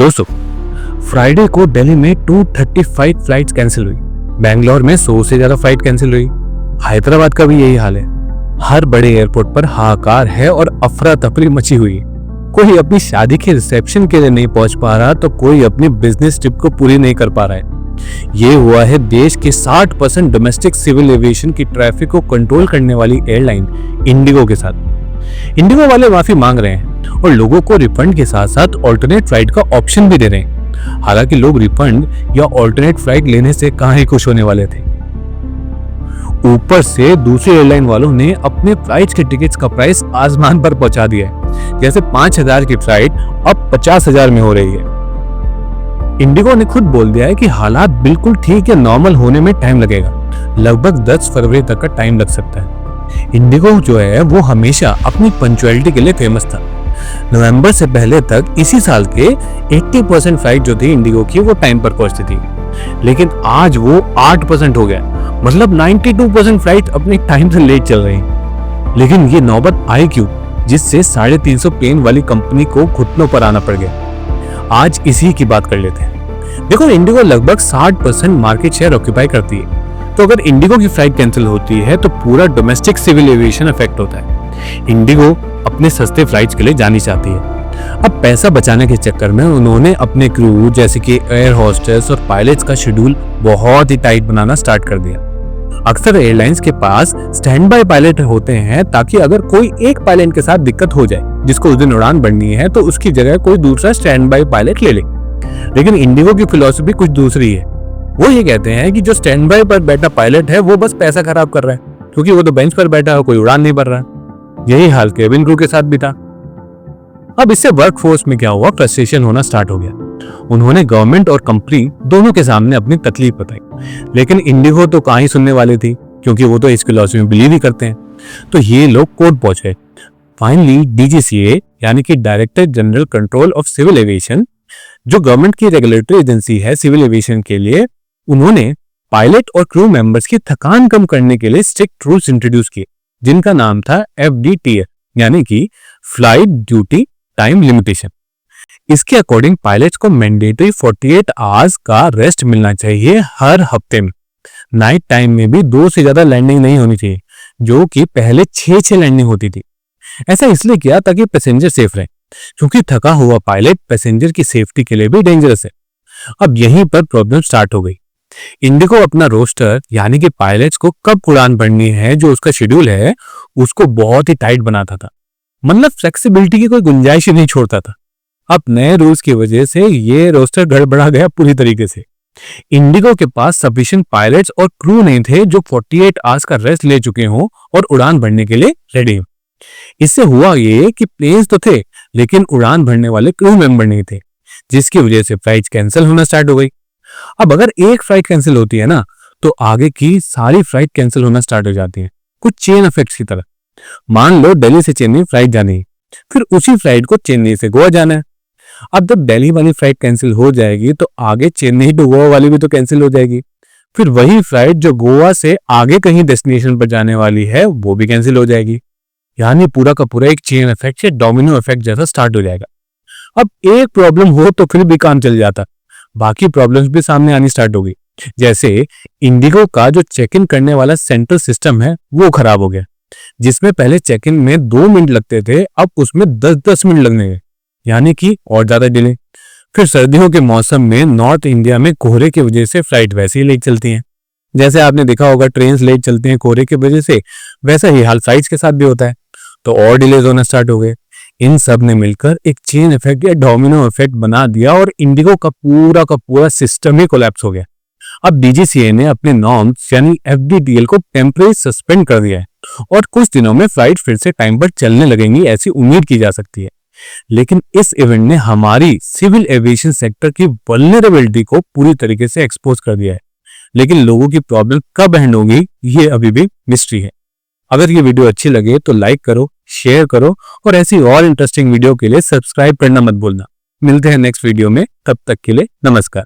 दोस्तों, फ्राइडे को दिल्ली में 235 फ्लाइट्स कैंसिल हुई। बेंगलोर में 100 से ज्यादा फ्लाइट कैंसिल हुई। हैदराबाद का भी यही हाल है। हर बड़े एयरपोर्ट पर हाहाकार है और अफरा तफरी मची हुई है। कोई अपनी शादी के रिसेप्शन के लिए नहीं पहुंच पा रहा तो कोई अपनी बिजनेस ट्रिप को पूरी नहीं कर पा रहा है। ये हुआ है देश के 60% डोमेस्टिक सिविल एविएशन की ट्रैफिक को कंट्रोल करने वाली एयरलाइन इंडिगो के साथ। इंडिगो वाले माफी मांग रहे हैं और लोगों को रिफंड के साथ साथ ऑल्टरनेट फ्लाइट का ऑप्शन भी दे रहे हैं। हालांकि लोग रिफंड या ऑल्टरनेट फ्लाइट लेने से कहां ही खुश होने वाले थे। ऊपर से दूसरी एयरलाइन वालों ने अपने फ्लाइट्स के टिकट्स का प्राइस आसमान पर पहुंचा दिया है। जैसे 5,000 की फ्लाइट अब 50,000 में हो रही है। इंडिगो ने खुद बोल दिया है कि हालात बिल्कुल ठीक या नॉर्मल होने में टाइम लगेगा। लगभग 10 फरवरी तक का टाइम लग सकता है। इंडिगो जो है वो हमेशा अपनी पंक्चुअलिटी के लिए फेमस था। नवंबर से पहले तक इसी साल के 80% फ्लाइट जो थी इंडिगो की वो टाइम पर पहुंचती थी, लेकिन आज वो 8% हो गया। मतलब 92% फ्लाइट अपने टाइम से लेट चल रही हैं। लेकिन ये नौबत आई क्यों, जिससे 350 प्लेन वाली कंपनी को घुटनों पर आना पड़ गया। आज इसी की बात कर लेते हैं। देखो, इंडिगो लगभग 60% मार्केट शेयर ऑक्यूपाई करती है, तो अगर इंडिगो की फ्लाइट कैंसिल होती है तो पूरा डोमेस्टिक सिविल एविएशन अफेक्ट होता है। इंडिगो अपने सस्ते फ्लाइट्स के लिए जानी चाहती है। अब पैसा बचाने के चक्कर में उन्होंने अपने क्रू जैसे कि एयर होस्टेस और पायलट्स का शेड्यूल बहुत ही टाइट बनाना स्टार्ट कर दिया। अक्सर एयरलाइंस के पास स्टैंड बाय पायलट होते हैं ताकि अगर कोई एक पायलट के साथ दिक्कत हो जाए, जिसको उस दिन उड़ान बढ़नी है, तो उसकी जगह कोई दूसरा स्टैंड बाय पायलट ले ले। लेकिन इंडिगो की फिलॉसफी कुछ दूसरी है। वो ये कहते हैं कि जो स्टैंड बाय पर बैठा पायलट है वो बस पैसा खराब कर रहा है, क्योंकि वो तो बेंच पर बैठा है, कोई उड़ान नहीं भर रहा है। यही हाल केबिन क्रू के साथ भी था। अब इससे वर्कफोर्स में क्या हुआ, फ्रस्ट्रेशन होना स्टार्ट हो गया। उन्होंने गवर्नमेंट और कंपनी दोनों के सामने अपनी तकलीफ बताई, लेकिन इंडिगो तो कहां ही सुनने वाली थी, क्योंकि वो तो इस फिलॉसफी में बिलीव ही करते हैं। तो ये लोग कोर्ट पहुंचे। फाइनली डीजीसीए यानी कि director general control of civil aviation, जो गवर्नमेंट की रेगुलेटरी एजेंसी है सिविल एविएशन के लिए, उन्होंने पायलट और क्रू मेंबर्स की थकान कम करने के लिए स्ट्रिक्ट रूल्स इंट्रोड्यूस किए, जिनका नाम था FDTL यानी कि फ्लाइट ड्यूटी टाइम लिमिटेशन। इसके अकॉर्डिंग पायलट्स को मैंडेटरी 48 आवर्स का रेस्ट मिलना चाहिए हर हफ्ते में। नाइट टाइम में भी 2 से ज्यादा लैंडिंग नहीं होनी चाहिए, जो कि पहले 6 लैंडिंग होती थी। ऐसा इसलिए किया ताकि पैसेंजर सेफ रहे, क्योंकि थका हुआ पायलट पैसेंजर की सेफ्टी के लिए भी डेंजरस है। अब यहीं पर प्रॉब्लम स्टार्ट हो गई। इंडिगो अपना रोस्टर यानी कि पायलट्स को कब उड़ान भरनी है, जो उसका शेड्यूल है, उसको बहुत ही टाइट बनाता था। मतलब फ्लेक्सिबिलिटी की कोई गुंजाइश ही नहीं छोड़ता था। अब नए रूल्स की वजह से ये रोस्टर गड़बड़ा गया पूरी तरीके से। इंडिगो के पास सफिशिएंट पायलट्स और क्रू नहीं थे जो 48 आवर्स का रेस्ट ले चुके हों और उड़ान भरने के लिए रेडी हो। इससे हुआ ये कि प्लेन्स तो थे, लेकिन उड़ान भरने वाले क्रू मेंबर नहीं थे, जिसकी वजह से फ्लाइट कैंसिल होना स्टार्ट हो गई। अब अगर एक फ्लाइट कैंसिल होती है ना, तो आगे की सारी फ्लाइट कैंसिल होना स्टार्ट हो जाती है, कुछ चेन इफेक्ट्स की तरह। मान लो दिल्ली से चेन्नई फ्लाइट जानी है, फिर उसी फ्लाइट को चेन्नई से गोवा जाना है। अब जब दिल्ली वाली फ्लाइट कैंसिल हो जाएगी तो आगे चेन्नई टू गोवा वाली भी तो कैंसिल हो जाएगी। फिर वही फ्लाइट जो गोवा से आगे कहीं डेस्टिनेशन पर जाने वाली है वो भी कैंसिल हो जाएगी। यानी पूरा का पूरा एक चेन इफेक्ट या डोमिनो इफेक्ट जैसा स्टार्ट हो जाएगा। अब एक प्रॉब्लम हो तो फिर भी काम चल जाता, बाकी प्रॉब्लम्स भी सामने आनी स्टार्ट हो गई। जैसे इंडिगो का जो चेक इन करने वाला सेंट्रल सिस्टम है वो खराब हो गया, जिसमें पहले चेक इन में 2 मिनट लगते थे, अब उसमें 10-10 मिनट लगने गए, यानी कि और ज्यादा डिले। फिर सर्दियों के मौसम में नॉर्थ इंडिया में कोहरे की वजह से फ्लाइट वैसे ही लेट चलती हैं। जैसे आपने देखा होगा ट्रेन लेट चलती हैं कोहरे की वजह से, वैसा ही हाल फ्लाइट्स के साथ भी होता है। तो और डिलेज होना स्टार्ट हो गए। इन सब ने मिलकर एक चेन इफेक्ट या डोमिनो इफेक्ट बना दिया और इंडिगो का पूरा सिस्टम ही कोलैप्स हो गया। अब डीजीसीए ने अपने नॉर्म्स यानी FDTL को टेम्परेरी सस्पेंड कर दिया है और कुछ दिनों में फ्लाइट फिर से टाइम पर चलने लगेंगी, ऐसी उम्मीद की जा सकती है। लेकिन इस इवेंट ने हमारी सिविल एविएशन सेक्टर की वल्नरेबिलिटी को पूरी तरीके से एक्सपोज कर दिया है। लेकिन लोगों की प्रॉब्लम कब एंड होगी, ये अभी भी मिस्ट्री है। अगर ये वीडियो अच्छी लगे तो लाइक करो, शेयर करो और ऐसी और इंटरेस्टिंग वीडियो के लिए सब्सक्राइब करना मत भूलना। मिलते हैं नेक्स्ट वीडियो में, तब तक के लिए नमस्कार।